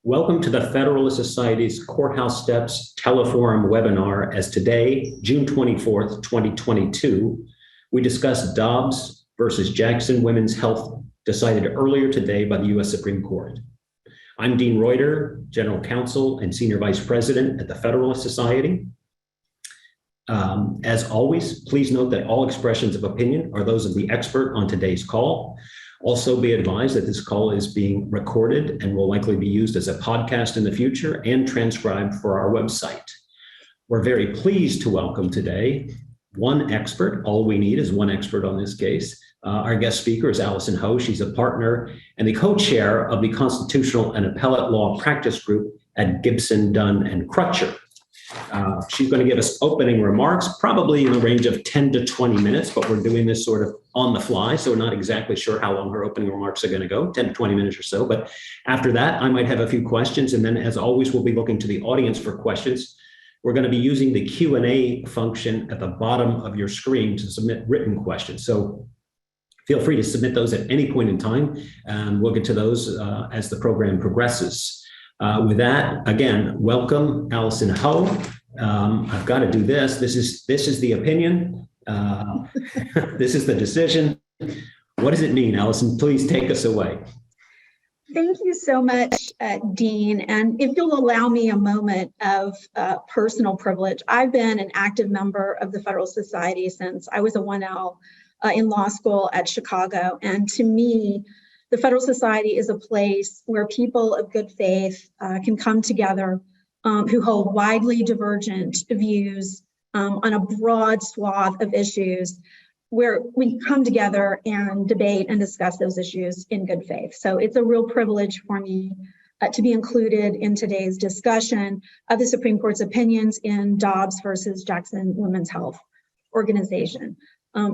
Welcome to the Federalist Society's Courthouse Steps Teleforum webinar, as today, June 24th, 2022, we discuss Dobbs versus Jackson Women's Health, decided earlier today by the U.S. Supreme Court. I'm Dean Reuter, General Counsel and Senior Vice President at the Federalist Society. As always, please note that all expressions of opinion are those of the expert on today's call. Also be advised that this call is being recorded and will likely be used as a podcast in the future and transcribed for our website. We're very pleased to welcome today one expert. All we need is one expert on this case. Our guest speaker is Allyson. She's a partner and the co-chair of the Constitutional and Appellate Law Practice Group at Gibson, Dunn, and Crutcher. She's going to give us opening remarks, probably in the range of 10 to 20 minutes, but we're doing this sort of on the fly, so we're not exactly sure how long her opening remarks are going to go, 10 to 20 minutes or so. But after that, I might have a few questions, and then as always, we'll be looking to the audience for questions. We're going to be using the Q&A function at the bottom of your screen to submit written questions. So feel free to submit those at any point in time, and we'll get to those as the program progresses. With that, again, welcome, Allyson Ho. I've got to do this. This is the opinion. This is the decision. What does it mean, Allyson? Please take us away. Thank you so much, Dean. And if you'll allow me a moment of personal privilege, I've been an active member of the Federalist Society since I was a 1L in law school at Chicago. And to me, the Federalist Society is a place where people of good faith can come together who hold widely divergent views on a broad swath of issues, where we come together and debate and discuss those issues in good faith. So it's a real privilege for me to be included in today's discussion of the Supreme Court's opinions in Dobbs versus Jackson Women's Health organization.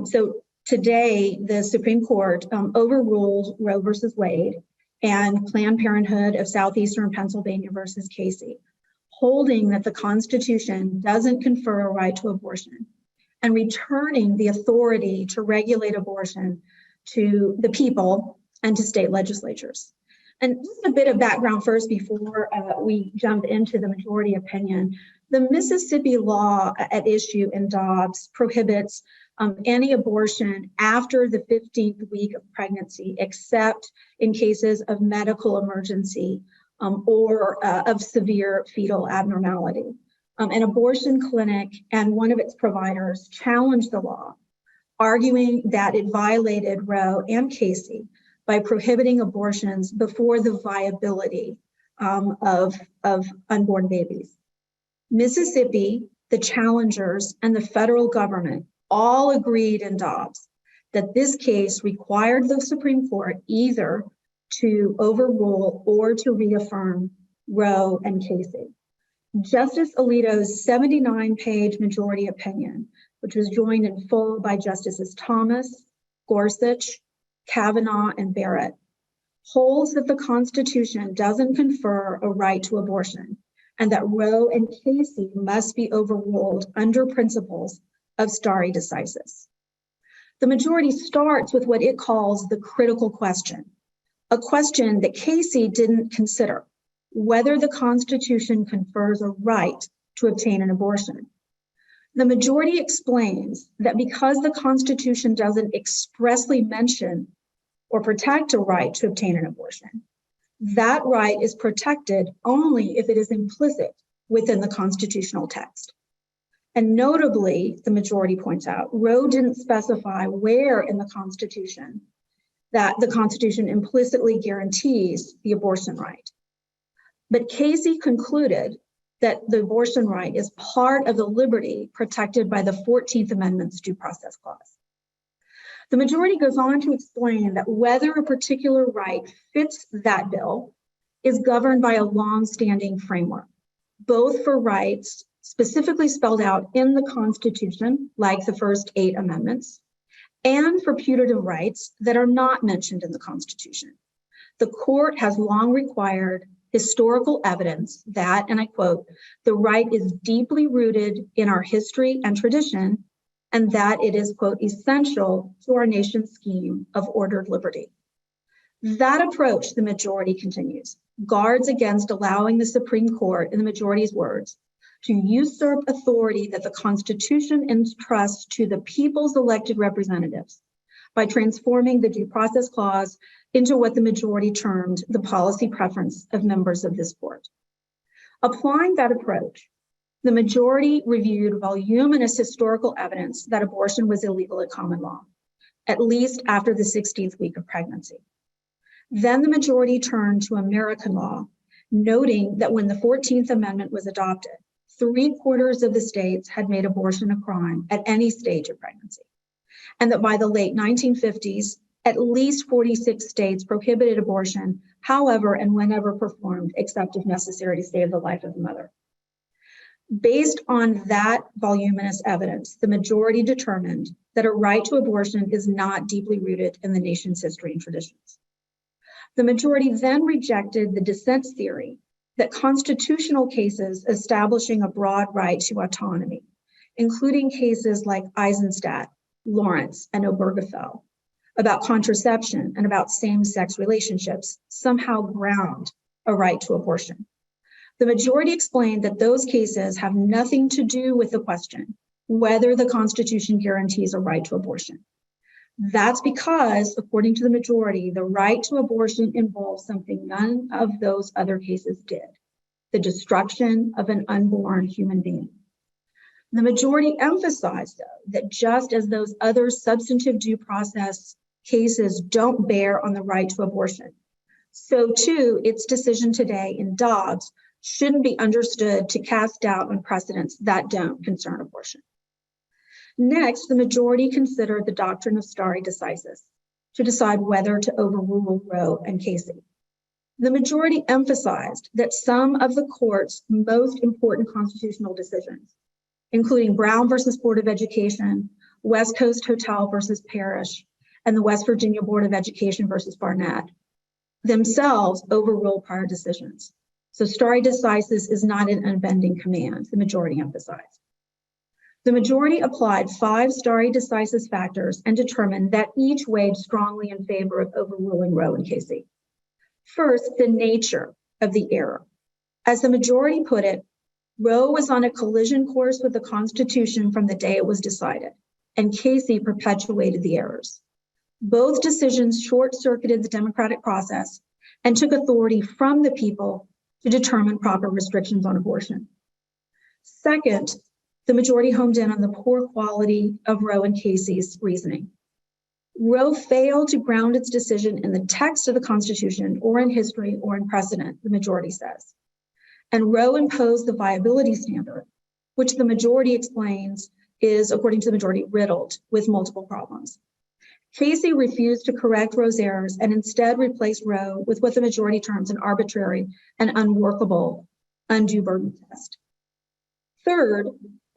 So today, the Supreme Court overruled Roe versus Wade and Planned Parenthood of Southeastern Pennsylvania versus Casey, holding that the Constitution doesn't confer a right to abortion and returning the authority to regulate abortion to the people and to state legislatures. And just a bit of background first before we jump into the majority opinion. The Mississippi law at issue in Dobbs prohibits any abortion after the 15th week of pregnancy, except in cases of medical emergency or of severe fetal abnormality. An abortion clinic and one of its providers challenged the law, arguing that it violated Roe and Casey by prohibiting abortions before the viability of unborn babies. Mississippi, the challengers, and the federal government all agreed in Dobbs that this case required the Supreme Court either to overrule or to reaffirm Roe and Casey. Justice Alito's 79-page majority opinion, which was joined in full by Justices Thomas, Gorsuch, Kavanaugh, and Barrett, holds that the Constitution doesn't confer a right to abortion and that Roe and Casey must be overruled under principles of stare decisis. The majority starts with what it calls the critical question, a question that Casey didn't consider, whether the Constitution confers a right to obtain an abortion. The majority explains that because the Constitution doesn't expressly mention or protect a right to obtain an abortion, that right is protected only if it is implicit within the constitutional text. And notably, the majority points out, Roe didn't specify where in the Constitution that the Constitution implicitly guarantees the abortion right. But Casey concluded that the abortion right is part of the liberty protected by the 14th Amendment's Due Process Clause. The majority goes on to explain that whether a particular right fits that bill is governed by a long-standing framework, both for rights specifically spelled out in the Constitution, like the first 8 amendments, and for putative rights that are not mentioned in the Constitution. The court has long required historical evidence that, and I quote, the right is deeply rooted in our history and tradition, and that it is, quote, essential to our nation's scheme of ordered liberty. That approach, the majority continues, guards against allowing the Supreme Court, in the majority's words, to usurp authority that the Constitution entrusts to the people's elected representatives by transforming the Due Process Clause into what the majority termed the policy preference of members of this court. Applying that approach, the majority reviewed voluminous historical evidence that abortion was illegal at common law, at least after the 16th week of pregnancy. Then the majority turned to American law, noting that when the 14th Amendment was adopted, 3/4 of the states had made abortion a crime at any stage of pregnancy, and that by the late 1950s, at least 46 states prohibited abortion, however and whenever performed, except if necessary to save the life of the mother. Based on that voluminous evidence, the majority determined that a right to abortion is not deeply rooted in the nation's history and traditions. The majority then rejected the dissent's theory that constitutional cases establishing a broad right to autonomy, including cases like Eisenstadt, Lawrence, and Obergefell, about contraception and about same-sex relationships, somehow ground a right to abortion. The majority explained that those cases have nothing to do with the question whether the Constitution guarantees a right to abortion. That's because, according to the majority, the right to abortion involves something none of those other cases did: the destruction of an unborn human being. The majority emphasized, though, that just as those other substantive due process cases don't bear on the right to abortion, so too its decision today in Dobbs shouldn't be understood to cast doubt on precedents that don't concern abortion. Next, the majority considered the doctrine of stare decisis to decide whether to overrule Roe and Casey. The majority emphasized that some of the court's most important constitutional decisions, including Brown versus Board of Education, West Coast Hotel versus Parrish, and the West Virginia Board of Education versus Barnett, themselves overruled prior decisions. So stare decisis is not an unbending command, the majority emphasized. The majority applied 5 stare decisis factors and determined that each weighed strongly in favor of overruling Roe and Casey. First, the nature of the error. As the majority put it, Roe was on a collision course with the Constitution from the day it was decided, and Casey perpetuated the errors. Both decisions short-circuited the democratic process and took authority from the people to determine proper restrictions on abortion. Second, the majority homed in on the poor quality of Roe and Casey's reasoning. Roe failed to ground its decision in the text of the Constitution or in history or in precedent, the majority says. And Roe imposed the viability standard, which the majority explains is, according to the majority, riddled with multiple problems. Casey refused to correct Roe's errors and instead replaced Roe with what the majority terms an arbitrary and unworkable undue burden test. Third,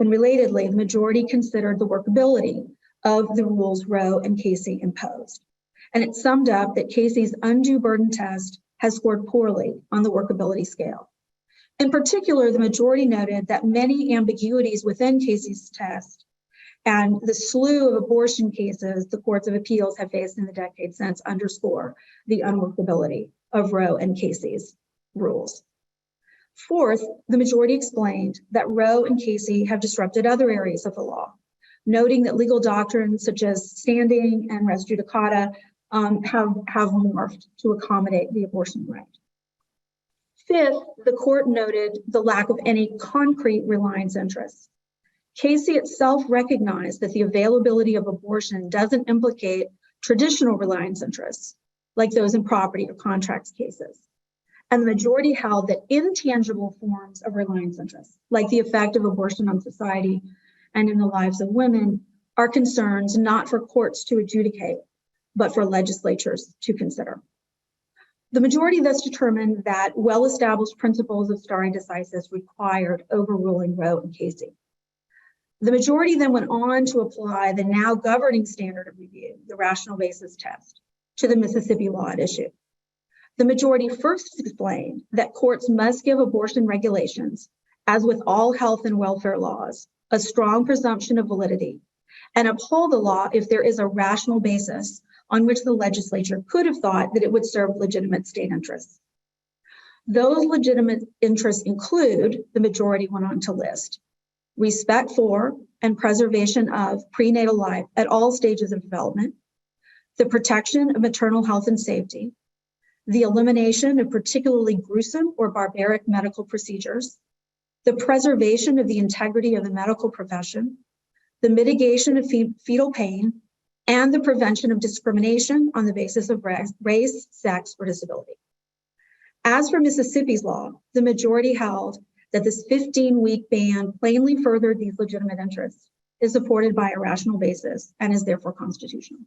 and relatedly, the majority considered the workability of the rules Roe and Casey imposed. And it summed up that Casey's undue burden test has scored poorly on the workability scale. In particular, the majority noted that many ambiguities within Casey's test and the slew of abortion cases the courts of appeals have faced in the decades since underscore the unworkability of Roe and Casey's rules. Fourth, the majority explained that Roe and Casey have disrupted other areas of the law, noting that legal doctrines such as standing and res judicata have morphed to accommodate the abortion right. Fifth, the court noted the lack of any concrete reliance interests. Casey itself recognized that the availability of abortion doesn't implicate traditional reliance interests, like those in property or contracts cases. And the majority held that intangible forms of reliance interests, like the effect of abortion on society and in the lives of women, are concerns not for courts to adjudicate, but for legislatures to consider. The majority thus determined that well-established principles of stare decisis required overruling Roe and Casey. The majority then went on to apply the now governing standard of review, the rational basis test, to the Mississippi law at issue. The majority first explained that courts must give abortion regulations, as with all health and welfare laws, a strong presumption of validity, and uphold the law if there is a rational basis on which the legislature could have thought that it would serve legitimate state interests. Those legitimate interests include, the majority went on to list, respect for and preservation of prenatal life at all stages of development, the protection of maternal health and safety, the elimination of particularly gruesome or barbaric medical procedures, the preservation of the integrity of the medical profession, the mitigation of fetal pain, and the prevention of discrimination on the basis of race, sex, or disability. As for Mississippi's law, the majority held that this 15-week ban plainly furthered these legitimate interests, is supported by a rational basis, and is therefore constitutional.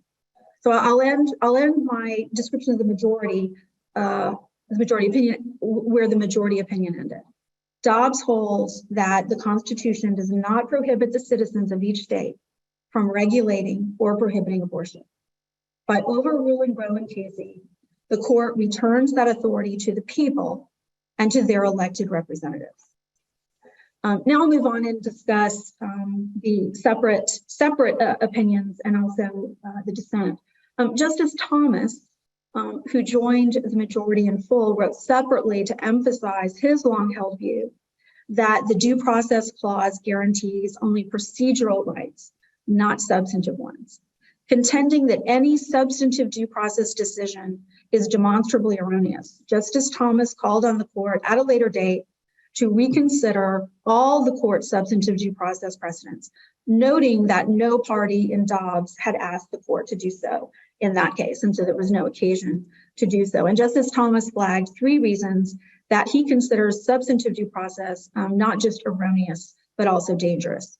So I'll end my description of the majority opinion where the majority opinion ended. Dobbs holds that the Constitution does not prohibit the citizens of each state from regulating or prohibiting abortion. By overruling Roe and Casey, the court returns that authority to the people and to their elected representatives. Now I'll move on and discuss the separate opinions and also the dissent. Justice Thomas, who joined the majority in full, wrote separately to emphasize his long-held view that the Due Process Clause guarantees only procedural rights, not substantive ones, contending that any substantive due process decision is demonstrably erroneous. Justice Thomas called on the court at a later date to reconsider all the court's substantive due process precedents, noting that no party in Dobbs had asked the court to do so in that case, and so there was no occasion to do so. And Justice Thomas flagged 3 reasons that he considers substantive due process not just erroneous, but also dangerous.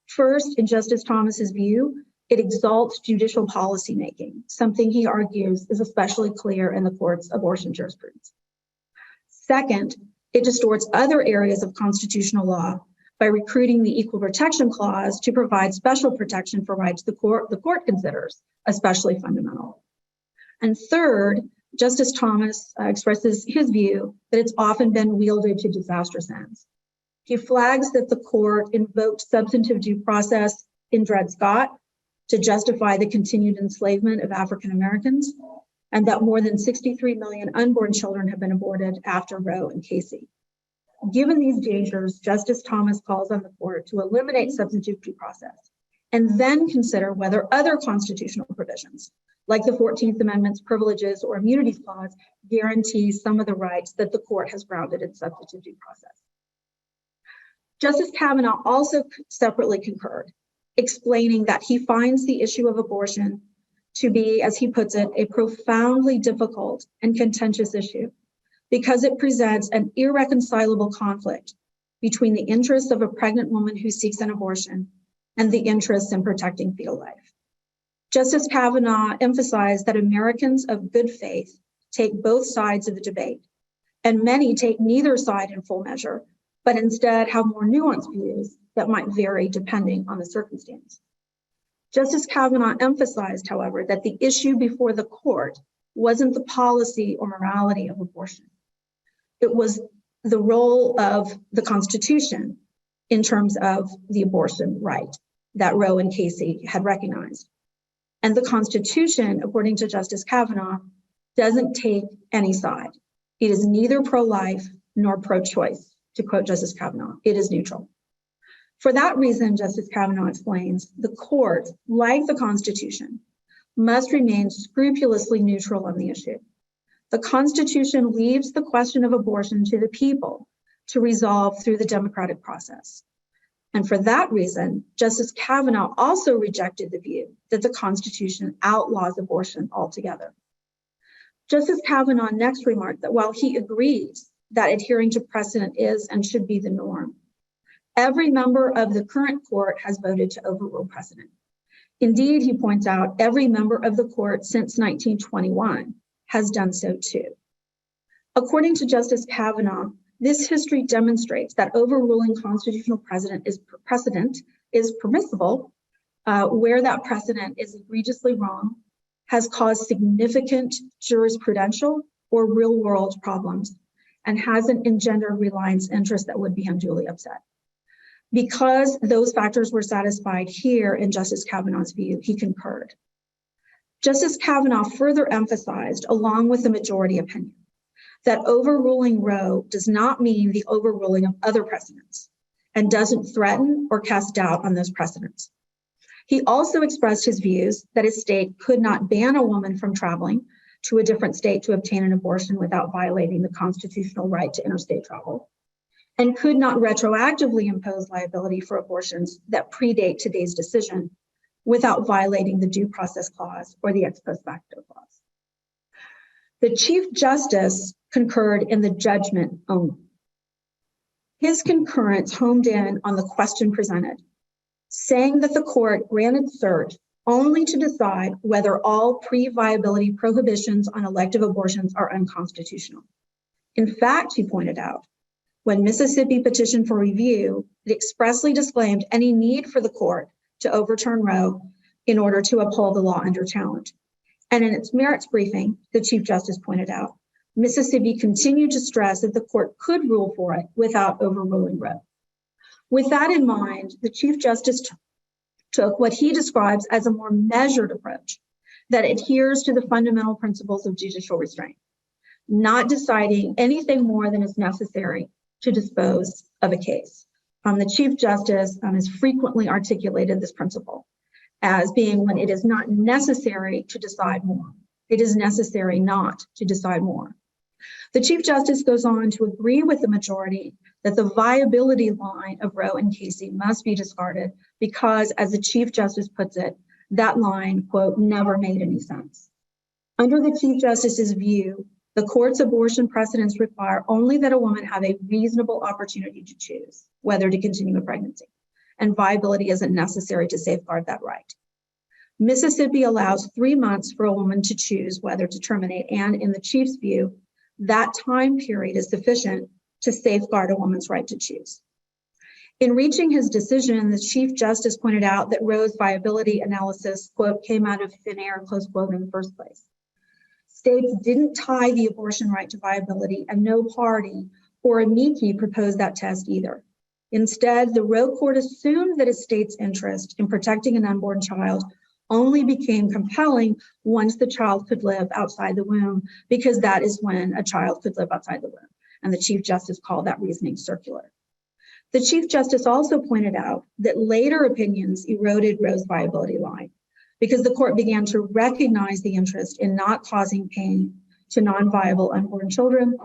First, in Justice Thomas's view, it exalts judicial policymaking, something he argues is especially clear in the court's abortion jurisprudence. Second, it distorts other areas of constitutional law by recruiting the Equal Protection Clause to provide special protection for rights the court considers especially fundamental. And third, Justice Thomas expresses his view that it's often been wielded to disastrous ends. He flags that the court invoked substantive due process in Dred Scott to justify the continued enslavement of African Americans, and that more than 63 million unborn children have been aborted after Roe and Casey. Given these dangers, Justice Thomas calls on the court to eliminate substantive due process and then consider whether other constitutional provisions, like the 14th Amendment's privileges or immunities clause, guarantee some of the rights that the court has grounded in substantive due process. Justice Kavanaugh also separately concurred, explaining that he finds the issue of abortion to be, as he puts it, a profoundly difficult and contentious issue because it presents an irreconcilable conflict between the interests of a pregnant woman who seeks an abortion and the interests in protecting fetal life. Justice Kavanaugh emphasized that Americans of good faith take both sides of the debate, and many take neither side in full measure, but instead have more nuanced views that might vary depending on the circumstance. Justice Kavanaugh emphasized, however, that the issue before the court wasn't the policy or morality of abortion. It was the role of the Constitution in terms of the abortion right that Roe and Casey had recognized. And the Constitution, according to Justice Kavanaugh, doesn't take any side. It is neither pro-life nor pro-choice, to quote Justice Kavanaugh. It is neutral. For that reason, Justice Kavanaugh explains, the court, like the Constitution, must remain scrupulously neutral on the issue. The Constitution leaves the question of abortion to the people to resolve through the democratic process. And for that reason, Justice Kavanaugh also rejected the view that the Constitution outlaws abortion altogether. Justice Kavanaugh next remarked that while he agrees that adhering to precedent is and should be the norm, every member of the current court has voted to overrule precedent. Indeed, he points out, every member of the court since 1921 has done so too. According to Justice Kavanaugh, this history demonstrates that overruling constitutional precedent is permissible where that precedent is egregiously wrong, has caused significant jurisprudential or real-world problems, and hasn't engendered reliance interests that would be unduly upset. Because those factors were satisfied here in Justice Kavanaugh's view, he concurred. Justice Kavanaugh further emphasized, along with the majority opinion, that overruling Roe does not mean the overruling of other precedents and doesn't threaten or cast doubt on those precedents. He also expressed his views that a state could not ban a woman from traveling to a different state to obtain an abortion without violating the constitutional right to interstate travel, and could not retroactively impose liability for abortions that predate today's decision without violating the due process clause or the ex post facto clause. The Chief Justice concurred in the judgment only. His concurrence homed in on the question presented, saying that the court granted cert only to decide whether all pre-viability prohibitions on elective abortions are unconstitutional. In fact, he pointed out, when Mississippi petitioned for review, it expressly disclaimed any need for the court to overturn Roe in order to uphold the law under challenge. And in its merits briefing, the Chief Justice pointed out, Mississippi continued to stress that the court could rule for it without overruling Roe. With that in mind, the Chief Justice took what he describes as a more measured approach that adheres to the fundamental principles of judicial restraint, not deciding anything more than is necessary to dispose of a case. The Chief Justice has frequently articulated this principle as being when it is not necessary to decide more. It is necessary not to decide more. The Chief Justice goes on to agree with the majority that the viability line of Roe and Casey must be discarded because, as the Chief Justice puts it, that line, quote, never made any sense. Under the Chief Justice's view, the court's abortion precedents require only that a woman have a reasonable opportunity to choose whether to continue a pregnancy, and viability isn't necessary to safeguard that right. Mississippi allows 3 months for a woman to choose whether to terminate, and in the Chief's view, that time period is sufficient to safeguard a woman's right to choose. In reaching his decision, the Chief Justice pointed out that Roe's viability analysis, quote, came out of thin air, close quote, in the first place. States didn't tie the abortion right to viability, and no party or amici proposed that test either. Instead, the Roe court assumed that a state's interest in protecting an unborn child only became compelling once the child could live outside the womb, because that is when a child could live outside the womb. And the Chief Justice called that reasoning circular. The Chief Justice also pointed out that later opinions eroded Roe's viability line because the court began to recognize the interest in not causing pain to non-viable unborn children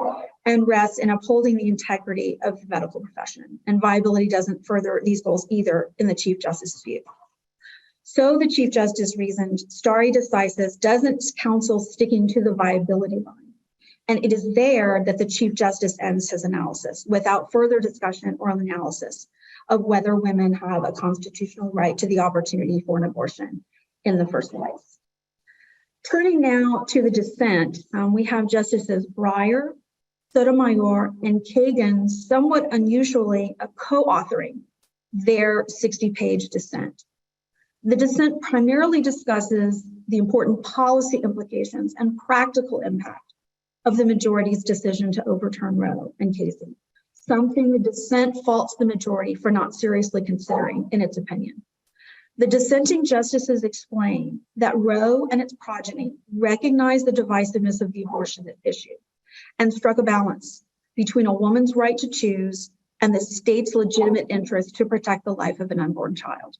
and rests in upholding the integrity of the medical profession. And viability doesn't further these goals either in the Chief Justice's view. So the Chief Justice reasoned stare decisis doesn't counsel sticking to the viability line. And it is there that the Chief Justice ends his analysis without further discussion or analysis of whether women have a constitutional right to the opportunity for an abortion in the first place. Turning now to the dissent, we have Justices Breyer, Sotomayor, and Kagan somewhat unusually co-authoring their 60-page dissent. The dissent primarily discusses the important policy implications and practical impact of the majority's decision to overturn Roe and Casey, something the dissent faults the majority for not seriously considering in its opinion. The dissenting justices explain that Roe and its progeny recognized the divisiveness of the abortion issue and struck a balance between a woman's right to choose and the state's legitimate interest to protect the life of an unborn child.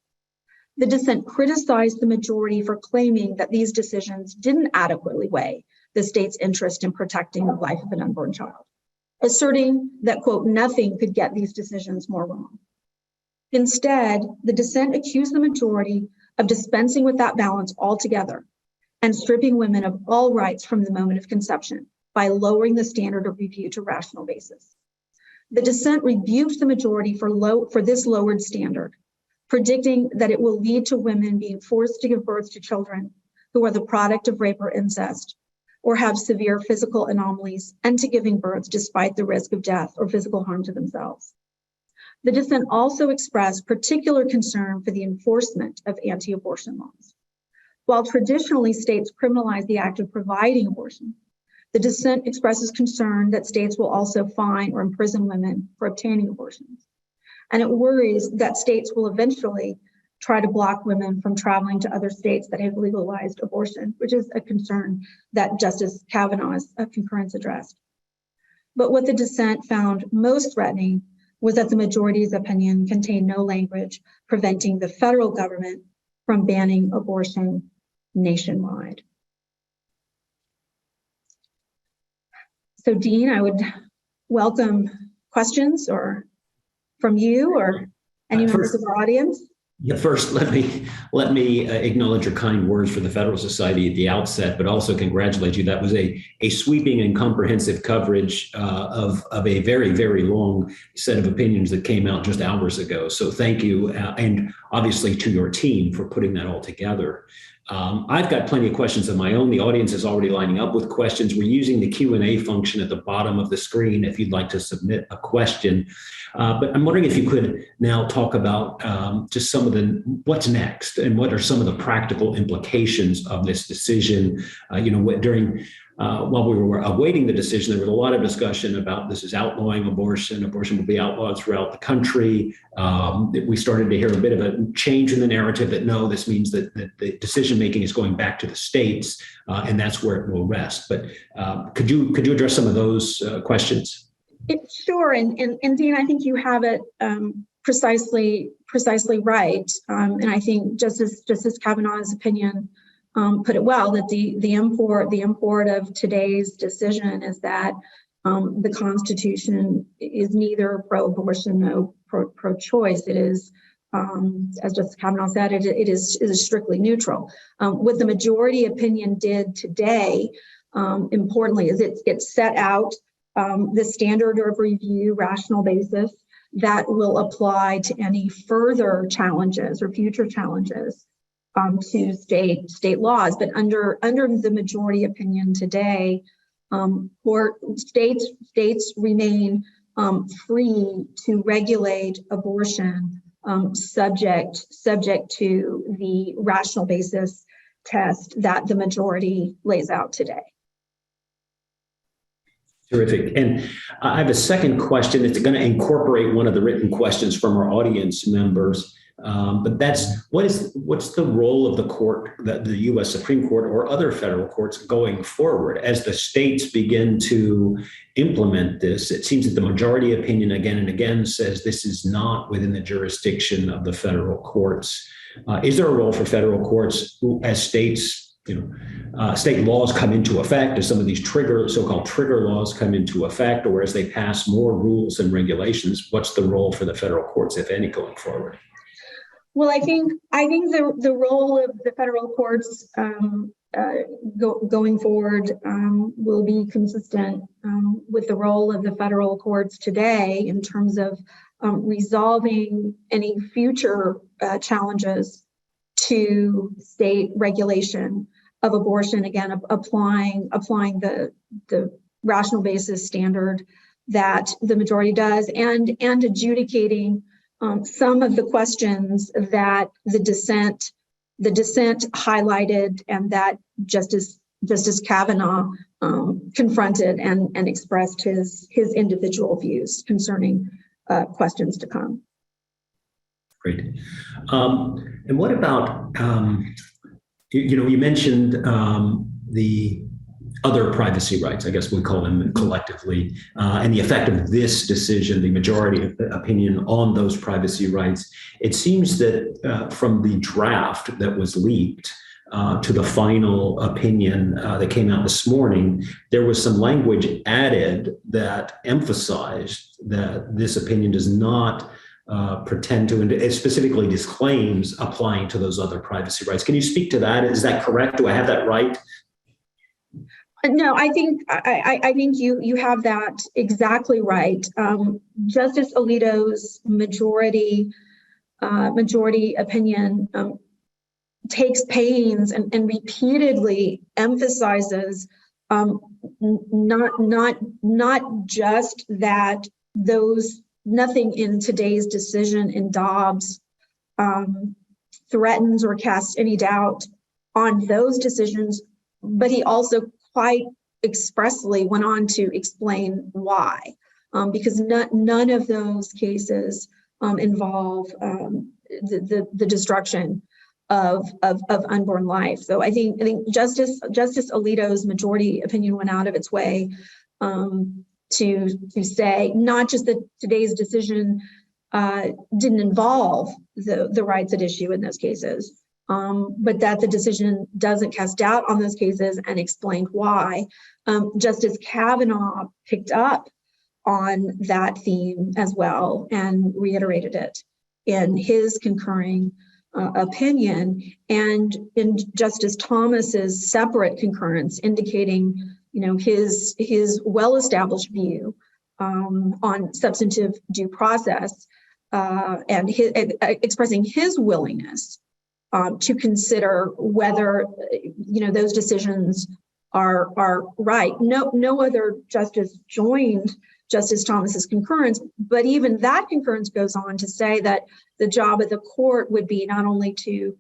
The dissent criticized the majority for claiming that these decisions didn't adequately weigh the state's interest in protecting the life of an unborn child, asserting that, quote, nothing could get these decisions more wrong. Instead, the dissent accused the majority of dispensing with that balance altogether and stripping women of all rights from the moment of conception by lowering the standard of review to rational basis. The dissent rebuked the majority for this lowered standard, predicting that it will lead to women being forced to give birth to children who are the product of rape or incest, or have severe physical anomalies, and to giving birth despite the risk of death or physical harm to themselves. The dissent also expressed particular concern for the enforcement of anti-abortion laws. While traditionally states criminalize the act of providing abortion, the dissent expresses concern that states will also fine or imprison women for obtaining abortions. And it worries that states will eventually try to block women from traveling to other states that have legalized abortion, which is a concern that Justice Kavanaugh's concurrence addressed. But what the dissent found most threatening was that the majority's opinion contained no language preventing the federal government from banning abortion nationwide. So, Dean, I would welcome questions or from you or any members of our audience. Yeah, first, let me acknowledge your kind words for the Federalist Society at the outset, but also congratulate you. That was a sweeping and comprehensive coverage of a very, very long set of opinions that came out just hours ago. So thank you, and obviously to your team for putting that all together. I've got plenty of questions of my own. The audience is already lining up with questions. We're using the Q&A function at the bottom of the screen if you'd like to submit a question. But I'm wondering if you could now talk about just some of what's next and what are some of the practical implications of this decision. While we were awaiting the decision, there was a lot of discussion about this is outlawing abortion. Abortion will be outlawed throughout the country. We started to hear a bit of a change in the narrative that no, this means that the decision-making is going back to the states, and that's where it will rest. But could you address some of those questions? Sure, and Dean, I think you have it precisely right, and I think Justice Kavanaugh's opinion put it well, that the import of today's decision is that the Constitution is neither pro-abortion nor pro-choice. It is, as Justice Kavanaugh said, it is strictly neutral. What the majority opinion did today, importantly, is it set out the standard of review rational basis that will apply to any further challenges or future challenges to state laws. But under the majority opinion today, states remain free to regulate abortion subject to the rational basis test that the majority lays out today. Terrific. And I have a second question that's going to incorporate one of the written questions from our audience members. But that's what's the role of the court, the U.S. Supreme Court or other federal courts going forward as the states begin to implement this? It seems that the majority opinion again and again says this is not within the jurisdiction of the federal courts. Is there a role for federal courts as states? State laws come into effect, as some of these so-called trigger laws come into effect, or as they pass more rules and regulations, what's the role for the federal courts, if any, going forward? Well, I think the role of the federal courts going forward will be consistent with the role of the federal courts today in terms of resolving any future challenges to state regulation of abortion, again, applying the rational basis standard that the majority does, and adjudicating some of the questions that the dissent highlighted and that Justice Kavanaugh confronted and expressed his individual views concerning questions to come. Great. And what about, you mentioned the other privacy rights, I guess we call them collectively, and the effect of this decision, the majority opinion on those privacy rights. It seems that from the draft that was leaked to the final opinion that came out this morning, there was some language added that emphasized that this opinion does not pretend to, and it specifically disclaims applying to those other privacy rights. Can you speak to that? Is that correct? Do I have that right? No, I think you have that exactly right. Justice Alito's majority opinion takes pains and repeatedly emphasizes not just that nothing in today's decision in Dobbs threatens or casts any doubt on those decisions, but he also quite expressly went on to explain why, because none of those cases involve the destruction of unborn life. So I think Justice Alito's majority opinion went out of its way to say not just that today's decision didn't involve the rights at issue in those cases, but that the decision doesn't cast doubt on those cases and explained why. Justice Kavanaugh picked up on that theme as well and reiterated it in his concurring opinion, and in Justice Thomas's separate concurrence, indicating, his well-established view on substantive due process, and expressing his willingness to consider whether those decisions are right. No other justice joined Justice Thomas's concurrence, but even that concurrence goes on to say that the job of the court would be not only to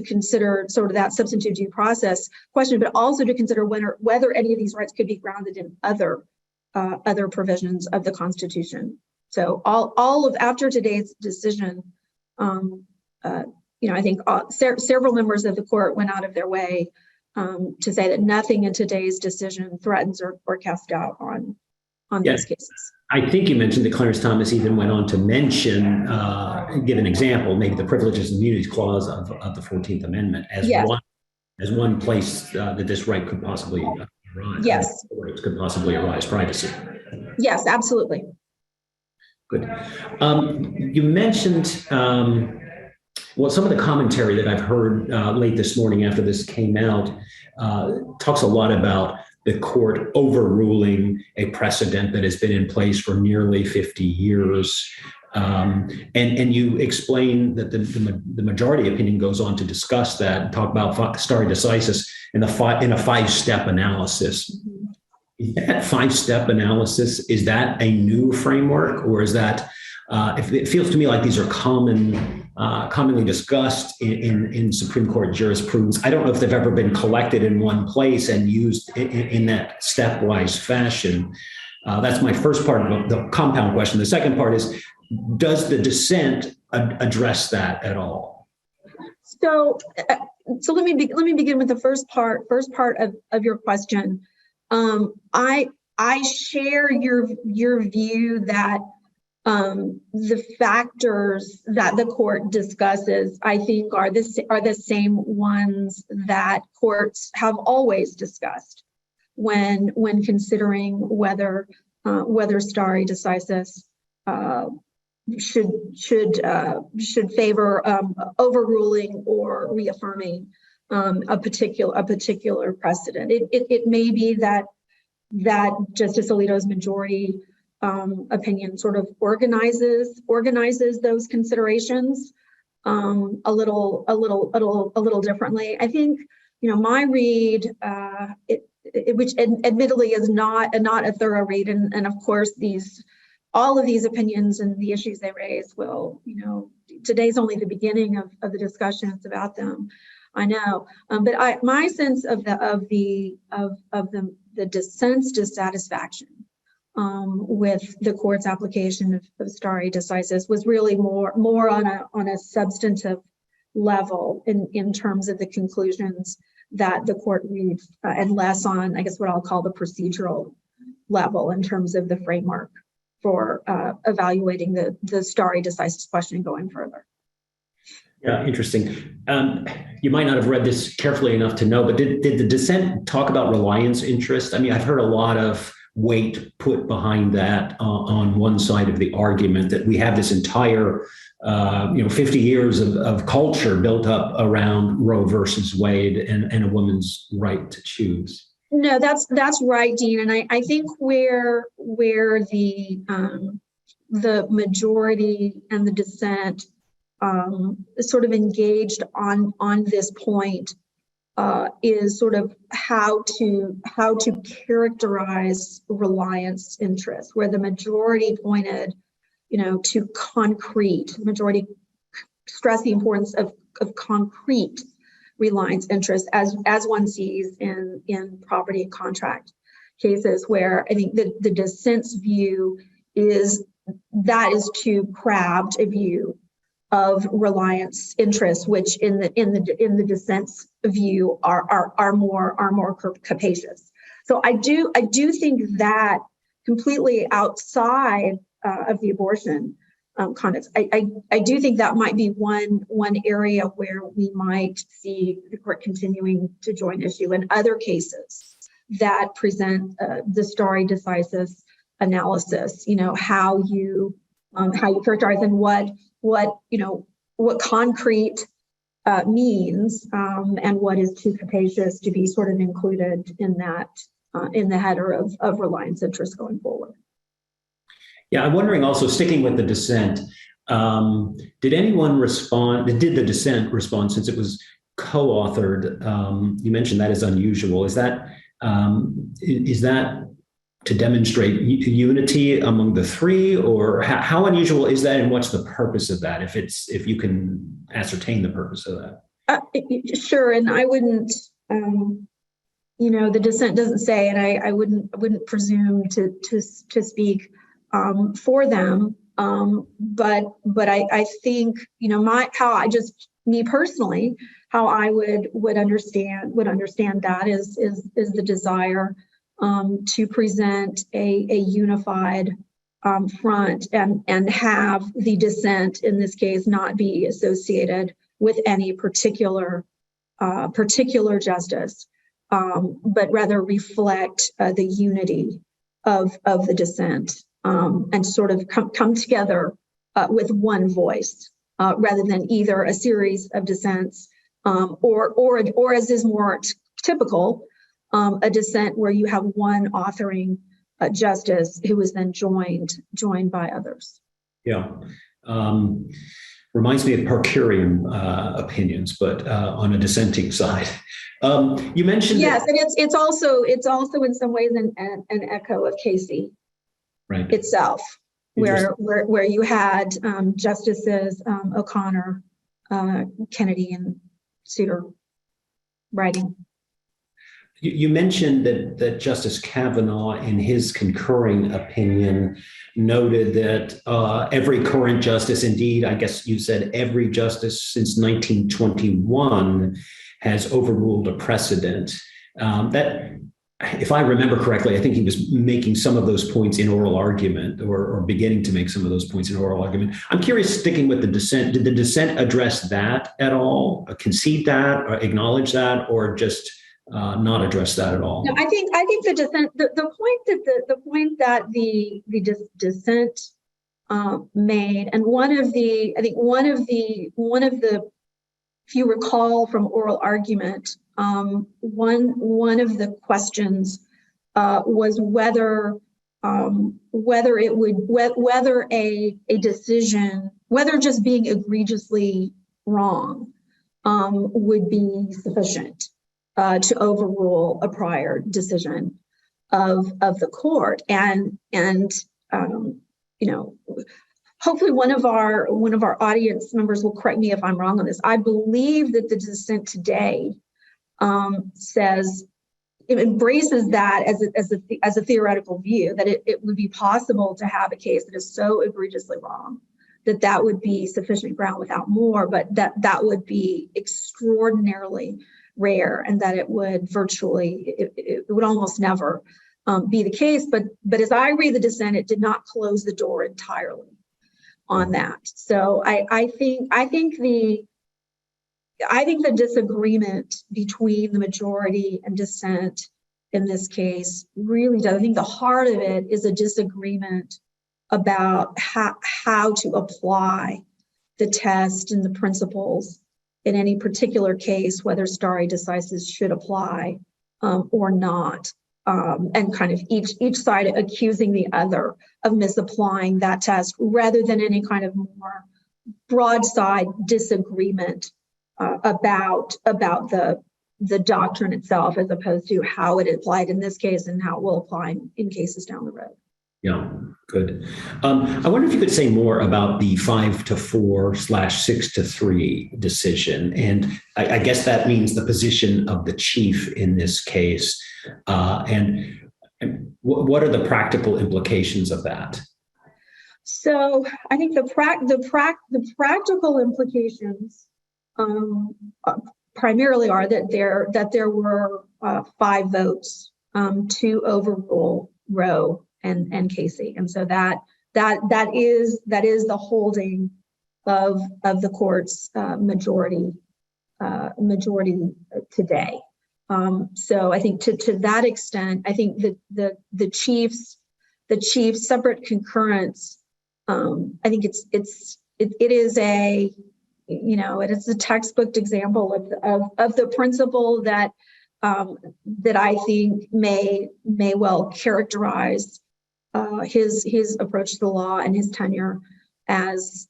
consider sort of that substantive due process question, but also to consider whether any of these rights could be grounded in other provisions of the Constitution. So all of after today's decision, I think several members of the court went out of their way to say that nothing in today's decision threatens or casts doubt on those cases. I think you mentioned that Clarence Thomas even went on to mention, give an example, maybe the Privileges and Immunities Clause of the 14th Amendment as one place that this right could possibly arise. Yes. Could possibly arise, privacy. Yes, absolutely. Good. You mentioned, some of the commentary that I've heard late this morning after this came out talks a lot about the court overruling a precedent that has been in place for nearly 50 years. And you explain that the majority opinion goes on to discuss that and talk about stare decisis in a 5-step analysis. That 5-step analysis, is that a new framework, or is that, it feels to me like these are commonly discussed in Supreme Court jurisprudence. I don't know if they've ever been collected in one place and used in that stepwise fashion. That's my first part of the compound question. The second part is, does the dissent address that at all? So let me begin with the first part of your question. I share your view that the factors that the court discusses, I think, are the same ones that courts have always discussed when considering whether stare decisis should favor overruling or reaffirming a particular precedent. It may be that Justice Alito's majority opinion sort of organizes those considerations a little differently. I think my read, which admittedly is not a thorough read, and of course all of these opinions and the issues they raise will, today's only the beginning of the discussions about them. I know, but my sense of the dissent's dissatisfaction with the court's application of stare decisis was really more on a substantive level in terms of the conclusions that the court reached, and less on, I guess, what I'll call the procedural level in terms of the framework for evaluating the stare decisis question going further. Yeah, interesting. You might not have read this carefully enough to know, but did the dissent talk about reliance interest? I mean, I've heard a lot of weight put behind that on one side of the argument that we have this entire 50 years of culture built up around Roe versus Wade and a woman's right to choose. No, that's right, Dean. And I think where the majority and the dissent sort of engaged on this point is sort of how to characterize reliance interest, where the majority pointed, to concrete. The majority stressed the importance of concrete reliance interest as one sees in property and contract cases, where I think the dissent's view is that is too crabbed a view of reliance interests, which in the dissent's view are more capacious. So I do think that completely outside of the abortion context. I do think that might be one area where we might see the court continuing to join issue. In other cases that present the stare decisis analysis, how you characterize and what concrete means, and what is too capacious to be sort of included in that in the header of reliance interest going forward. Yeah, I'm wondering also, sticking with the dissent, did anyone respond? Did the dissent respond, since it was co-authored? You mentioned that is unusual. Is that to demonstrate unity among the three, or how unusual is that, and what's the purpose of that? If you can ascertain the purpose of that. Sure, and I wouldn't. The dissent doesn't say, and I wouldn't presume to speak for them. But I think me personally, how I would understand that is the desire to present a unified front and have the dissent in this case not be associated with any particular justice, but rather reflect the unity of the dissent, and sort of come together with one voice, rather than either a series of dissents or as is more typical, a dissent where you have one authoring justice who is then joined by others. Yeah. Reminds me of per curiam opinions, but on a dissenting side. You mentioned, yes, and it's also in some ways an echo of Casey, right, itself, where you had Justices O'Connor, Kennedy, and Souter writing. You mentioned that Justice Kavanaugh, in his concurring opinion, noted that every current justice, indeed, I guess you said every justice since 1921, has overruled a precedent. That, if I remember correctly, I think he was making some of those points in oral argument, or beginning to make some of those points in oral argument. I'm curious, sticking with the dissent, did the dissent address that at all, concede that, or acknowledge that, or just not address that at all? No, I think the dissent, the point that the dissent made, and one of the if you recall from oral argument, one of the questions was whether a decision, whether just being egregiously wrong would be sufficient to overrule a prior decision of the court, and hopefully one of our audience members will correct me if I'm wrong on this. I believe that the dissent today says, it embraces that as a theoretical view, that it would be possible to have a case that is so egregiously wrong that would be sufficient ground without more, but that would be extraordinarily rare, and that it would it would almost never be the case. But as I read the dissent, it did not close the door entirely on that. So I think the disagreement between the majority and dissent in this case really does. I think the heart of it is a disagreement about how to apply the test and the principles in any particular case, whether stare decisis should apply or not, and kind of each side accusing the other of misapplying that test, rather than any kind of more broadside disagreement about the doctrine itself, as opposed to how it applied in this case and how it will apply in cases down the road. Yeah, good. I wonder if you could say more about the 5-4/6-3 decision. And I guess that means the position of the chief in this case. And what are the practical implications of that? So I think the practical implications primarily are that there were 5 votes to overrule Roe and Casey. And so that is the holding of the court's majority today. So I think to that extent, I think that the Chiefs separate concurrence. I think it is a textbook example of the principle that I think may well characterize his approach to the law and his tenure as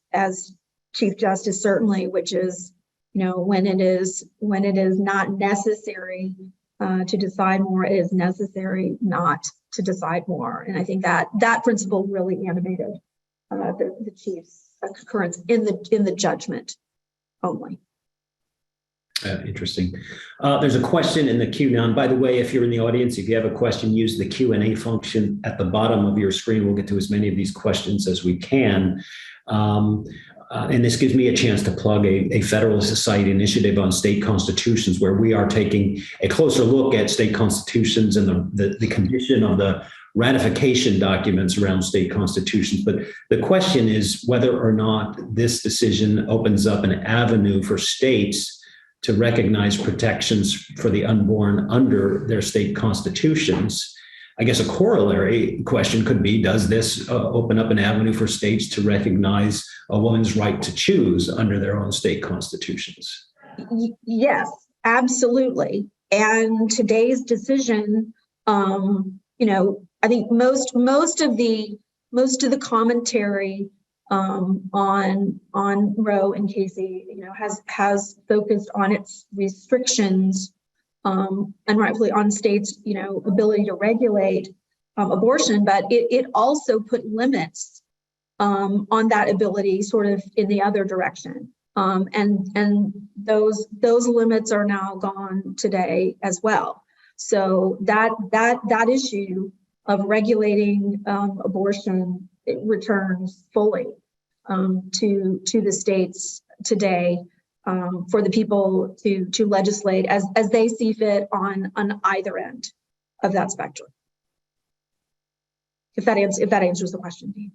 Chief Justice, certainly, which is, when it is not necessary to decide more, it is necessary not to decide more. And I think that principle really animated the Chief's concurrence in the judgment only. Interesting. There's a question in the queue now. And by the way, if you're in the audience, if you have a question, use the Q&A function at the bottom of your screen. We'll get to as many of these questions as we can. And this gives me a chance to plug a Federalist Society initiative on state constitutions, where we are taking a closer look at state constitutions and the condition of the ratification documents around state constitutions. But the question is whether or not this decision opens up an avenue for states to recognize protections for the unborn under their state constitutions. I guess a corollary question could be, does this open up an avenue for states to recognize a woman's right to choose under their own state constitutions? Yes, absolutely. And today's decision, I think most of the commentary on Roe and Casey, has focused on its restrictions, and rightfully on states, ability to regulate abortion, but it also put limits on that ability, sort of in the other direction, and those limits are now gone today as well. So that issue of regulating abortion, it returns fully to the states today, for the people to legislate as they see fit on either end of that spectrum. If that answers the question, Dean.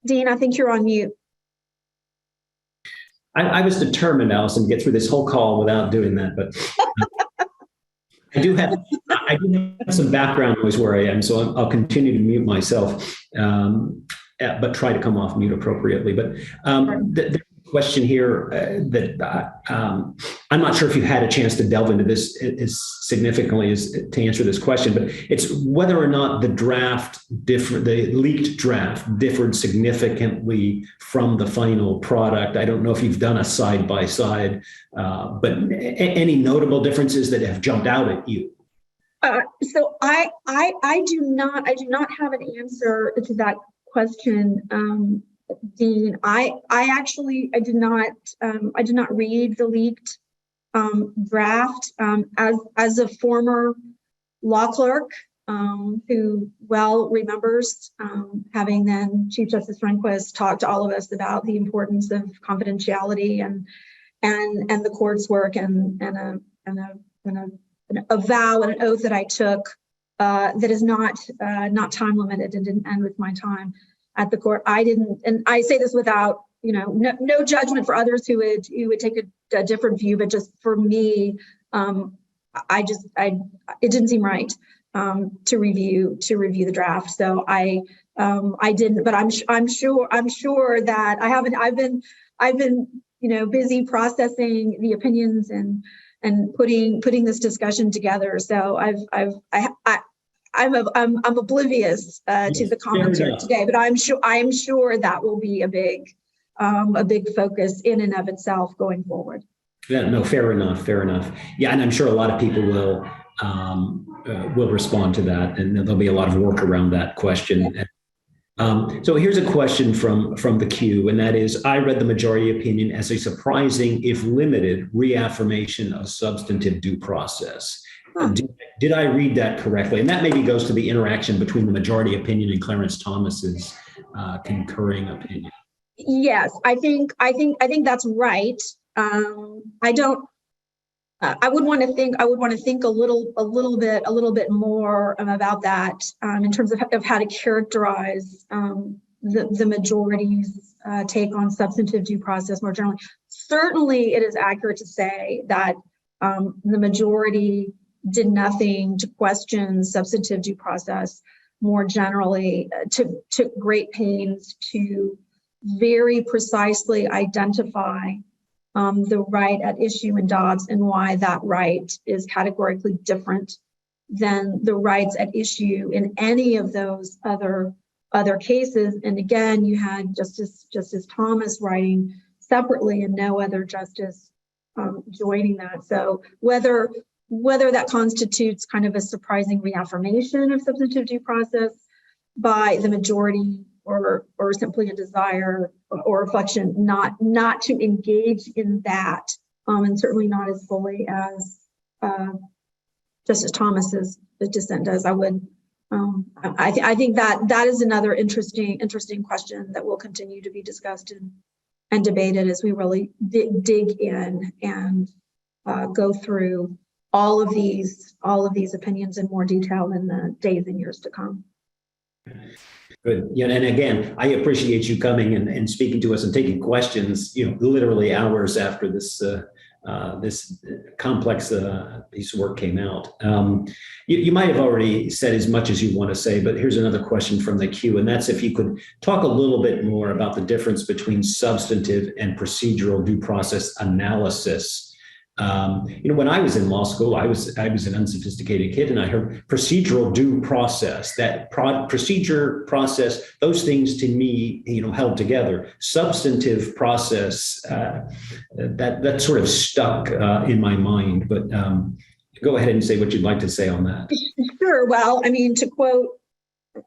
Dean, I think you're on mute. I was determined, Allyson, to get through this whole call without doing that, but I do have some background noise where I am, so I'll continue to mute myself, but try to come off mute appropriately. But the question here that I'm not sure if you had a chance to delve into this as significantly as to answer this question, but it's whether or not the leaked draft differed significantly from the final product. I don't know if you've done a side by side, but any notable differences that have jumped out at you? So I do not have an answer to that question, Dean. I did not read the leaked draft. As a former law clerk who well remembers having then Chief Justice Rehnquist talk to all of us about the importance of confidentiality and the court's work and a vow and an oath that I took that is not time limited and didn't end with my time at the court. I didn't, and I say this without no judgment for others who would take a different view, but just for me, it didn't seem right to review the draft. So I didn't, but I'm sure that I've been busy processing the opinions and putting this discussion together. So I'm oblivious to the commentary today, but I'm sure that will be a big focus in and of itself going forward. Yeah, no, fair enough. Yeah, and I'm sure a lot of people will respond to that, and there'll be a lot of work around that question. So here's a question from the queue, and that is, I read the majority opinion as a surprising, if limited, reaffirmation of substantive due process. Did I read that correctly? And that maybe goes to the interaction between the majority opinion and Clarence Thomas's concurring opinion. Yes, I think that's right. I don't I would want to think a little bit more about that in terms of how to characterize the majority's take on substantive due process more generally. Certainly, it is accurate to say that the majority did nothing to question substantive due process more generally, took great pains to very precisely identify the right at issue in Dobbs and why that right is categorically different than the rights at issue in any of those other cases. And again, you had Justice Thomas writing separately and no other justice joining that. So whether that constitutes kind of a surprising reaffirmation of substantive due process by the majority or simply a desire or reflection not to engage in that, and certainly not as fully as Justice Thomas's dissent does. I think that is another interesting question that will continue to be discussed and debated as we really dig in and go through all of these opinions in more detail in the days and years to come. Good. Yeah, and again, I appreciate you coming and speaking to us and taking questions, literally hours after this complex piece of work came out. You might have already said as much as you want to say, but here's another question from the queue, and that's if you could talk a little bit more about the difference between substantive and procedural due process analysis. When I was in law school, I was an unsophisticated kid, and I heard procedural due process, that procedure process, those things to me, held together. Substantive process, that sort of stuck in my mind. But go ahead and say what you'd like to say on that. Sure. Well, I mean, to quote,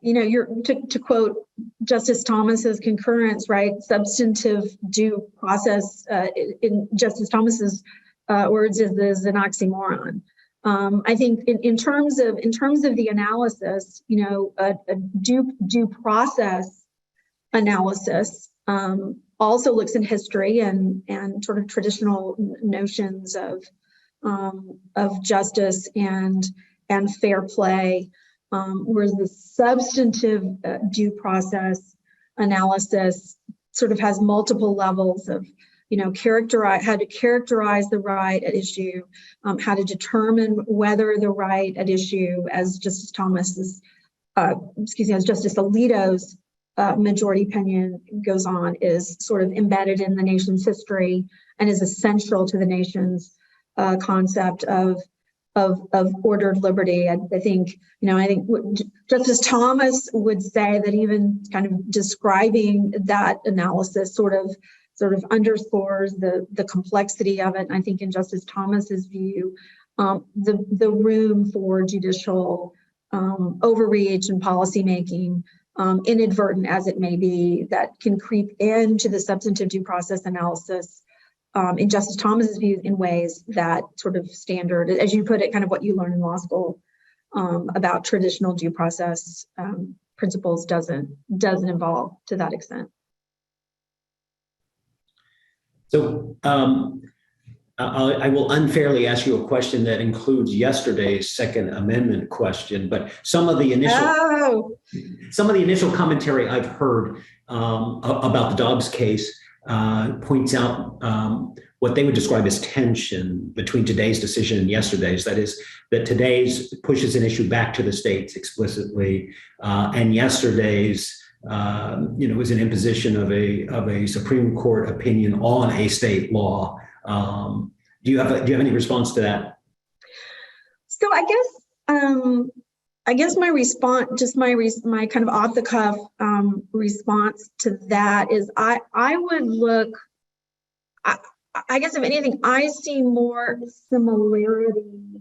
to quote Justice Thomas's concurrence, right? Substantive due process in Justice Thomas's words is an oxymoron. I think in terms of the analysis, a due process analysis also looks in history and sort of traditional notions of justice and fair play, whereas the substantive due process analysis sort of has multiple levels of how to characterize the right at issue, how to determine whether the right at issue, as Justice Alito's majority opinion goes on, is sort of embedded in the nation's history and is essential to the nation's concept of ordered liberty. I think Justice Thomas would say that even kind of describing that analysis sort of underscores the complexity of it. And I think in Justice Thomas's view, the room for judicial overreach and policymaking, inadvertent as it may be, that can creep into the substantive due process analysis in Justice Thomas's view in ways that sort of standard, as you put it, kind of what you learn in law school about traditional due process principles doesn't involve to that extent. So I will unfairly ask you a question that includes yesterday's Second Amendment question, but some of the initial commentary I've heard about the Dobbs case points out what they would describe as tension between today's decision and yesterday's. That is, that today's pushes an issue back to the states explicitly, and yesterday's was an imposition of a Supreme Court opinion on a state law. Do you have any response to that? So I guess my response, just my kind of off the cuff response to that is I would look. I guess if anything, I see more similarity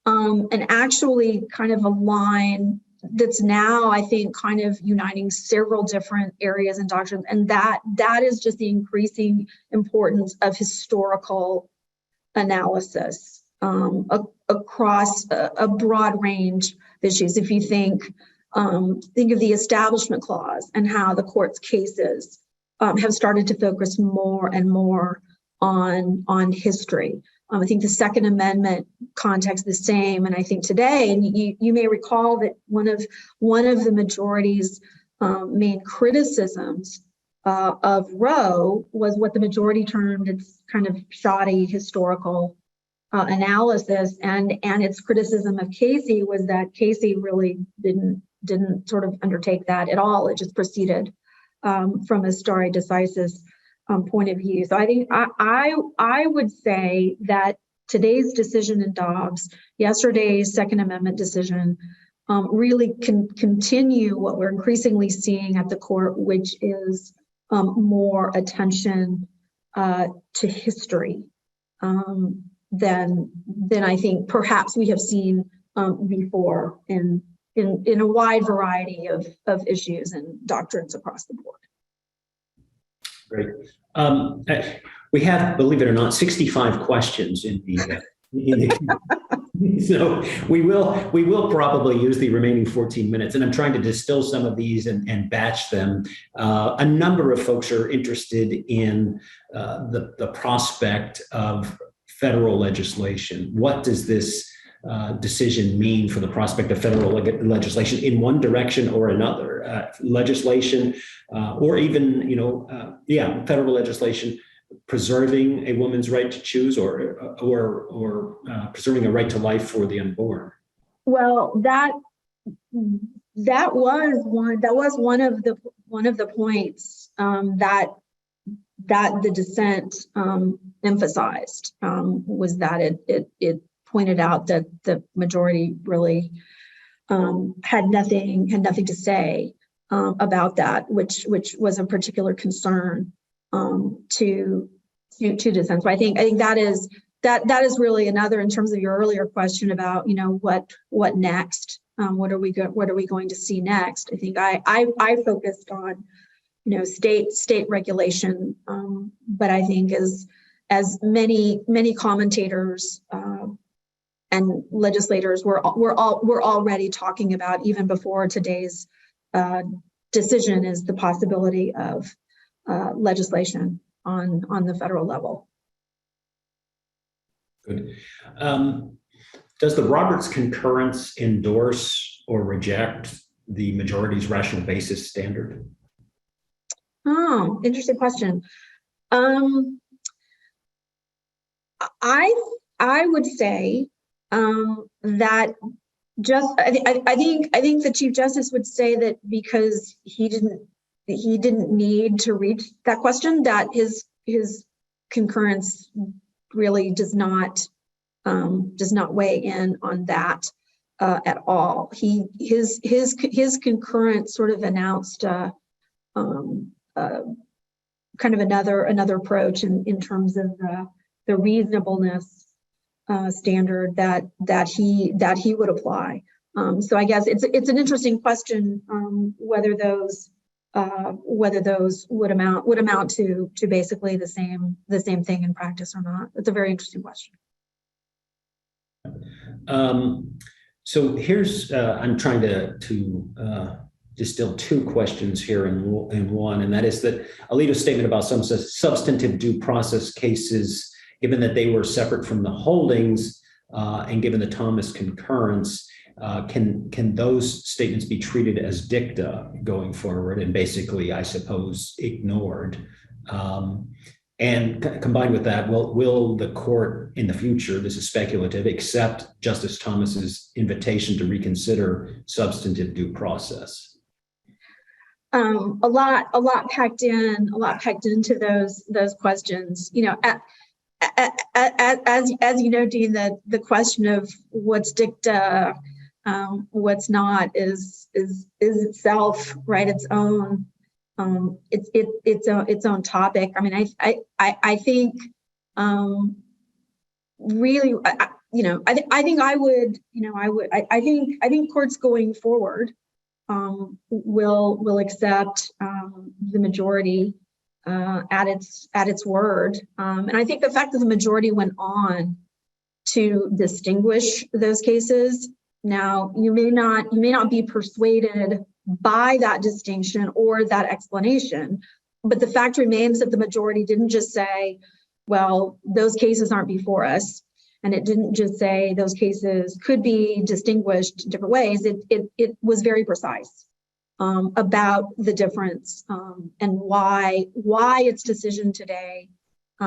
and actually kind of a line that's now, I think, kind of uniting several different areas and doctrines, and that is just the increasing importance of historical analysis across a broad range of issues. If you think of the Establishment Clause and how the court's cases have started to focus more and more on history. I think the Second Amendment context the same. And I think today, and you may recall that one of the majority's main criticisms of Roe was what the majority termed its kind of shoddy historical analysis, and its criticism of Casey was that Casey really didn't sort of undertake that at all. It just proceeded from a stare decisis point of view. So I think I would say that today's decision in Dobbs, yesterday's Second Amendment decision, really can continue what we're increasingly seeing at the court, which is more attention to history than I think perhaps we have seen before in a wide variety of issues and doctrines across the board. Great. We have, believe it or not, 65 questions in the so we will probably use the remaining 14 minutes, and I'm trying to distill some of these and batch them. A number of folks are interested in the prospect of federal legislation. What does this decision mean for the prospect of federal legislation in one direction or another? Legislation, or even, federal legislation preserving a woman's right to choose, or preserving a right to life for the unborn. Well, that was one of the points that the dissent emphasized, was that it pointed out that the majority really had nothing to say about that, which was a particular concern to dissent. So I think that is really another, in terms of your earlier question about what next, what are we going to see next. I think I focused on state regulation, but I think as many commentators and legislators were already talking about, even before today's decision, is the possibility of legislation on the federal level. Good. Does the Roberts concurrence endorse or reject the majority's rational basis standard? Oh, interesting question. I would say that I think the Chief Justice would say that because he didn't need to reach that question, that his concurrence really does not weigh in on that at all. His concurrence sort of announced kind of another approach in terms of the reasonableness standard that he would apply. So I guess it's an interesting question whether those would amount to basically the same thing in practice or not. It's a very interesting question. So here's I'm trying to distill two questions here in one, and that is that Alito's statement about some substantive due process cases, given that they were separate from the holdings, and given the Thomas concurrence, can those statements be treated as dicta going forward and basically, I suppose, ignored? And combined with that, will the court in the future, this is speculative, accept Justice Thomas's invitation to reconsider substantive due process? A lot packed into those questions. As you know, Dean, the question of what's dicta, what's not is itself, right, its own topic. I mean, I think really, I think courts going forward will accept the majority at its word, and I think the fact that the majority went on to distinguish those cases. Now, you may not be persuaded by that distinction or that explanation, but the fact remains that the majority didn't just say well, those cases aren't before us. And it didn't just say those cases could be distinguished different ways. It was very precise about the difference and why its decision today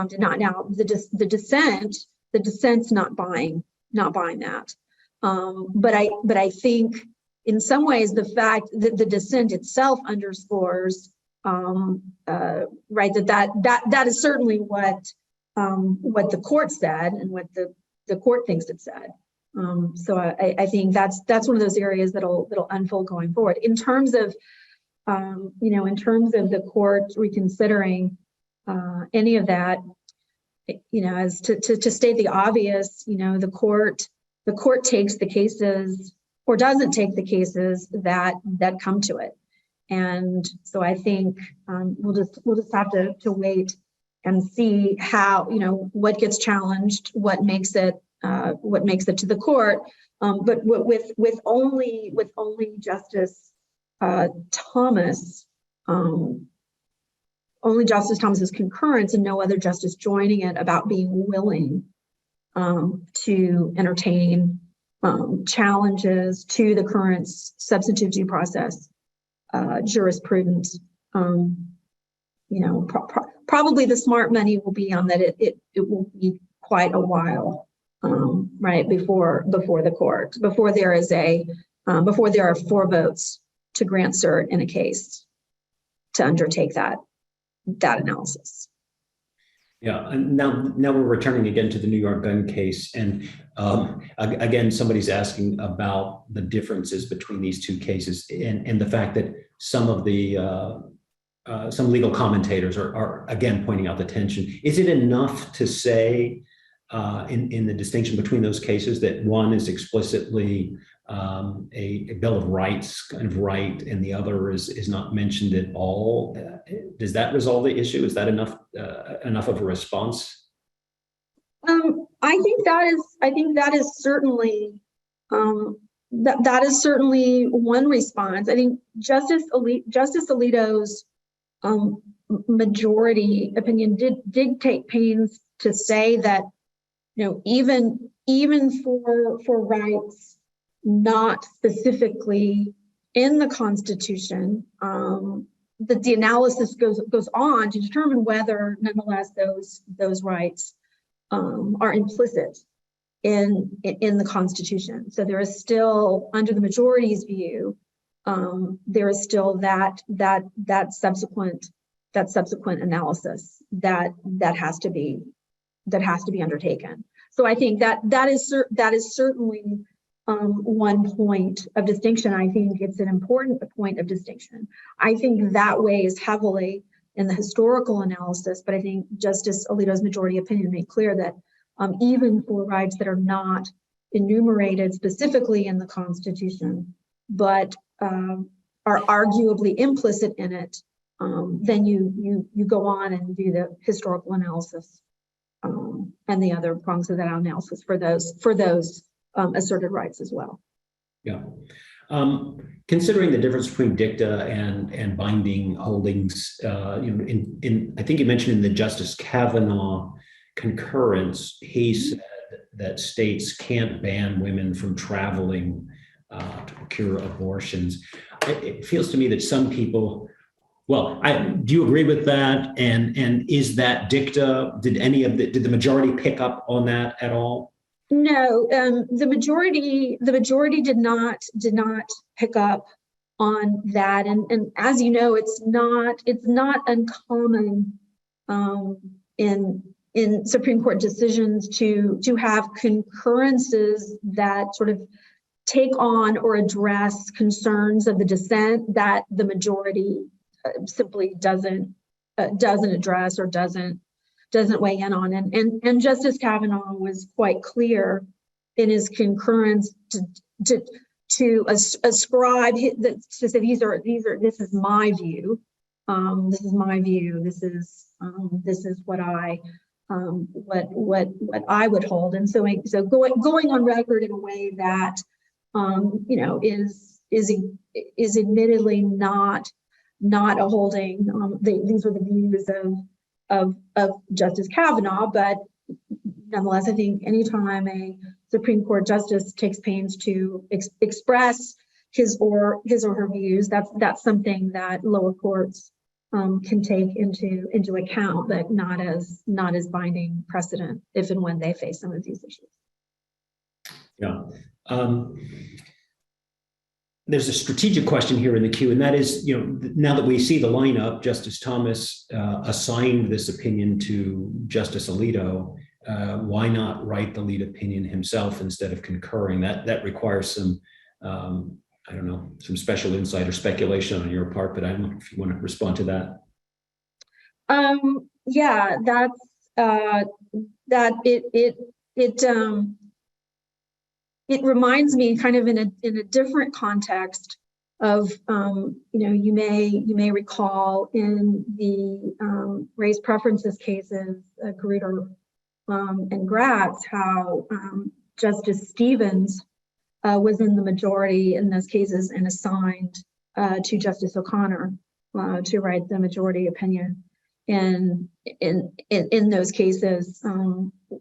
did not. Now the dissent's not buying that. But I think in some ways the fact that the dissent itself underscores right that is certainly what the court said and what the court thinks it said. So I think that's one of those areas that'll unfold going forward. In terms of in terms of the court reconsidering any of that, as to state the obvious, the court takes the cases or doesn't take the cases that come to it. And so I think we'll just have to wait and see how, what gets challenged, what makes it to the court. But with only Justice Thomas, only Justice Thomas's concurrence and no other justice joining it about being willing to entertain challenges to the current substantive due process jurisprudence. Probably the smart money will be on that it will be quite a while, right, before the court, before there are 4 votes to grant cert in a case to undertake that analysis. Yeah, and now we're returning again to the New York gun case, and again, somebody's asking about the differences between these two cases, and the fact that some of the some legal commentators are again pointing out the tension. Is it enough to say in the distinction between those cases that one is explicitly a Bill of Rights kind of right, and the other is not mentioned at all? Does that resolve the issue? Is that enough of a response? I think that is certainly that is certainly one response. I think Justice Alito's majority opinion did take pains to say that even for rights not specifically in the Constitution, that the analysis goes on to determine whether nonetheless those rights are implicit in the Constitution. So there is still, under the majority's view, there is still that subsequent analysis that has to be undertaken. So I think that is certainly one point of distinction. I think it's an important point of distinction. I think that weighs heavily in the historical analysis, but I think Justice Alito's majority opinion made clear that even for rights that are not enumerated specifically in the Constitution, but are arguably implicit in it, then you go on and do the historical analysis and the other prongs of that analysis for those asserted rights as well. Yeah. Considering the difference between dicta and binding holdings, I think you mentioned in the Justice Kavanaugh concurrence, he said that states can't ban women from traveling to procure abortions. It feels to me that some people, do you agree with that? And is that dicta? Did the majority pick up on that at all? No, the majority did not pick up on that, and as you know, it's not uncommon in Supreme Court decisions to have concurrences that sort of take on or address concerns of the dissent that the majority simply doesn't address or doesn't weigh in on. And Justice Kavanaugh was quite clear in his concurrence to ascribe to say these are this is my view. This is my view. This is what I would hold. And so going on record in a way that is admittedly not a holding. These are the views Justice Kavanaugh, but nonetheless, I think anytime a Supreme Court justice takes pains to express his or her views, that's something that lower courts can take into account, but not as binding precedent if and when they face some of these issues. Yeah. There's a strategic question here in the queue, and that is, now that we see the lineup, Justice Thomas assigned this opinion to Justice Alito. Why not write the lead opinion himself instead of concurring? That requires some, I don't know, some special insight or speculation on your part, but I don't know if you want to respond to that. Yeah, it reminds me, kind of in a different context of, you may recall in the race preferences cases, Crutcher and Gratz, how Justice Stevens was in the majority in those cases and assigned to Justice O'Connor to write the majority opinion in those cases,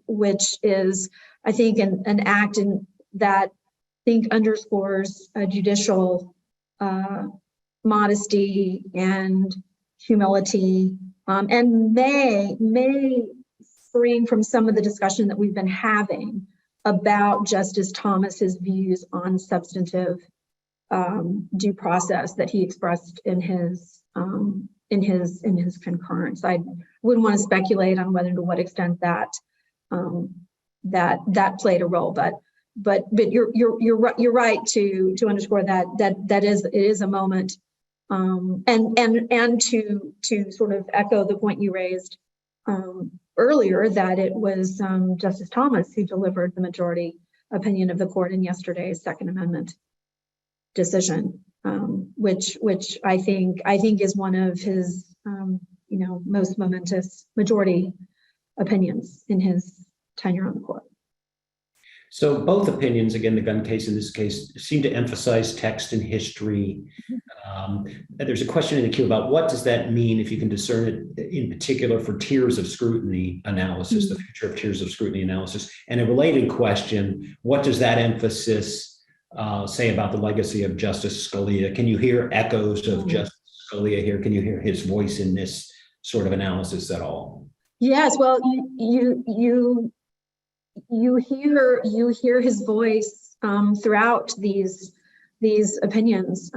which is, I think, an act that I think underscores judicial modesty and humility, and may spring from some of the discussion that we've been having about Justice Thomas's views on substantive due process that he expressed in his concurrence. I wouldn't want to speculate on whether to what extent that played a role, but you're right to underscore that it is a moment, and to sort of echo the point you raised earlier, that it was Justice Thomas who delivered the majority opinion of the court in yesterday's Second Amendment decision, which I think is one of his most momentous majority opinions in his tenure on the court. So both opinions, again, the gun case and this case, seem to emphasize text and history. There's a question in the queue about what does that mean, if you can discern it, in particular for tiers of scrutiny analysis, the future of tiers of scrutiny analysis. And a related question, what does that emphasis say about the legacy of Justice Scalia? Can you hear echoes of Justice Scalia here? Can you hear his voice in this sort of analysis at all? Yes, well, you hear his voice throughout these opinions,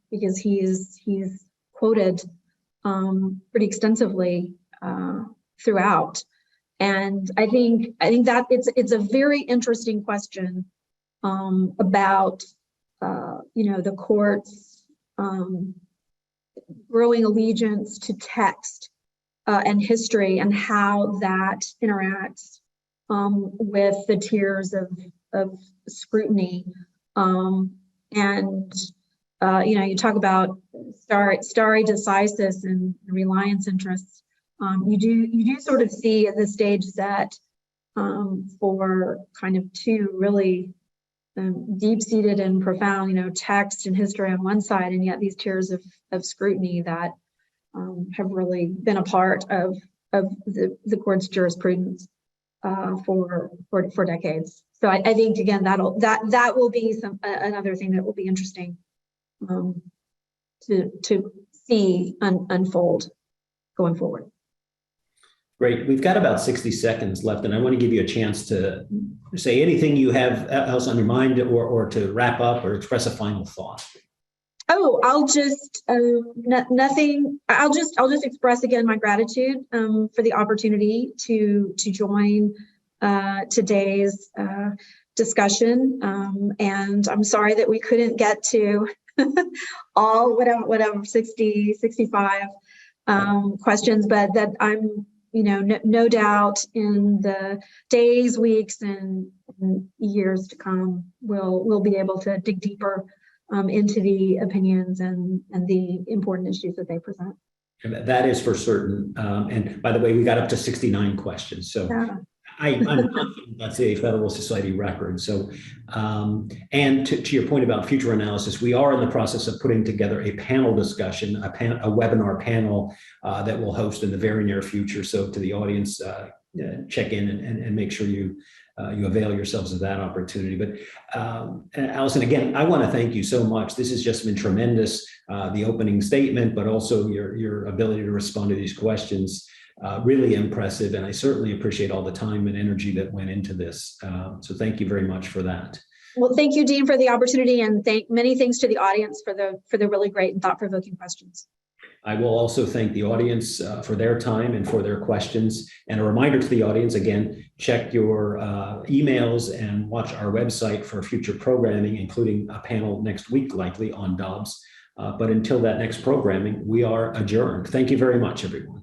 because he's quoted pretty extensively throughout, and I think that it's a very interesting question about the court's growing allegiance to text and history, and how that interacts with the tiers of scrutiny, and you talk about stare decisis and reliance interests. You do sort of see the stage set for kind of two really deep-seated and profound, text and history on one side, and yet these tiers of scrutiny that have really been a part of the court's jurisprudence for decades. So I think, again, that will be another thing that will be interesting to see unfold going forward. Great. We've got about 60 seconds left, and I want to give you a chance to say anything you have else on your mind, or to wrap up or express a final thought. Oh, I'll just nothing. I'll just express again my gratitude for the opportunity to join today's discussion, and I'm sorry that we couldn't get to all whatever 60, 65 questions, but that I'm no doubt in the days, weeks, and years to come, we'll be able to dig deeper into the opinions and the important issues that they present. That is for certain. And by the way, we got up to 69 questions. So I'm confident that's a Federal Society record. So, and to your point about future analysis, we are in the process of putting together a panel discussion, a webinar panel that we'll host in the very near future. So to the audience, check in and make sure you avail yourselves of that opportunity. But Allyson, again, I want to thank you so much. This has just been tremendous, the opening statement, but also your ability to respond to these questions. Really impressive, and I certainly appreciate all the time and energy that went into this. So thank you very much for that. Well, thank you, Dean, for the opportunity, and many thanks to the audience for the really great and thought-provoking questions. I will also thank the audience for their time and for their questions. And a reminder to the audience, again, check your emails and watch our website for future programming, including a panel next week, likely on Dobbs. But until that next programming, we are adjourned. Thank you very much, everyone.